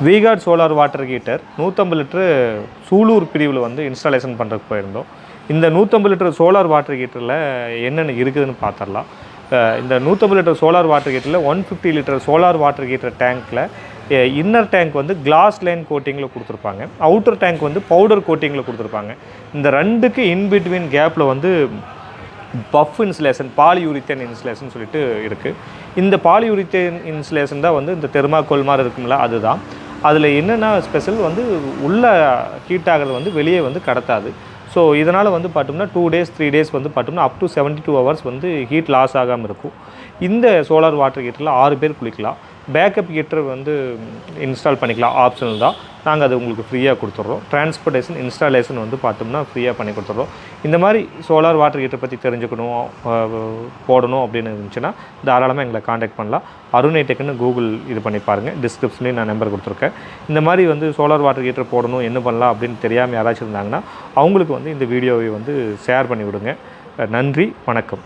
V-Guard solar water heater 150 litre Sulur பிரிவில் வந்து installation பண்ணுறதுக்கு போயிருந்தோம். இந்த 150 லிட்டர் சோலார் வாட்டர் ஹீட்டரில் என்னென்ன இருக்குதுன்னு பார்த்துடலாம். இந்த 150 லிட்டர் சோலார் வாட்டர் ஹீட்டரில் 150 லிட்டர் சோலார் வாட்டர் ஹீட்டர் டேங்க்கில் இன்னர் டேங்க் வந்து கிளாஸ் லைன் கோட்டிங்கில் கொடுத்துருப்பாங்க, அவுட்டர் டேங்க் வந்து பவுடர் கோட்டிங்கில் கொடுத்துருப்பாங்க. இந்த ரெண்டுக்கு இன்பிட்வீன் கேப்பில் வந்து பஃப் இன்சுலேஷன், பாலியூரித்தேன் இன்சுலேஷன் சொல்லிட்டு இருக்குது. இந்த பாலியூரித்தேன் இன்சுலேஷன் தான் வந்து இந்த தெர்மாக்கோல் மாதிரி இருக்கும்ல, அதுதான். அதில் என்னென்னா ஸ்பெஷல் வந்து உள்ளே ஹீட் ஆகிறது வந்து வெளியே வந்து கடத்தாது. ஸோ இதனால் வந்து பார்த்தோம்னா 2 days 3 days வந்து பார்த்தோம்னா அப் டு 72 hours வந்து ஹீட் லாஸ் ஆகாமல் இருக்கும். இந்த சோலார் வாட்டர் ஹீட்டரில் 6 பேர் குளிக்கலாம். பேக்கப் ஹீட்டர் வந்து இன்ஸ்டால் பண்ணிக்கலாம், ஆப்ஷனல் தான். நாங்கள் அது உங்களுக்கு ஃப்ரீயாக கொடுத்துட்றோம். டிரான்ஸ்போர்ட்டேஷன் இன்ஸ்டாலேஷன் வந்து பார்த்தோம்னா ஃப்ரீயாக பண்ணி கொடுத்துட்றோம். இந்த மாதிரி சோலார் வாட்டர் ஹீட்டர் பற்றி தெரிஞ்சுக்கணும், போடணும் அப்படின்னு இருந்துச்சுன்னா தாராளமாக எங்களை காண்டாக்ட் பண்ணலாம். அருணை டெக்னு கூகுள் இது பண்ணி பாருங்கள், டிஸ்கிரிப்ஷன்லேயும் நான் நம்பர் கொடுத்துருக்கேன். இந்த மாதிரி வந்து சோலார் வாட்டர் ஹீட்டர் போடணும், என்ன பண்ணலாம் அப்படின்னு தெரியாமல் யாராச்சும் இருந்தாங்கன்னா அவங்களுக்கு வந்து இந்த வீடியோவை வந்து ஷேர் பண்ணி விடுங்க. நன்றி, வணக்கம்.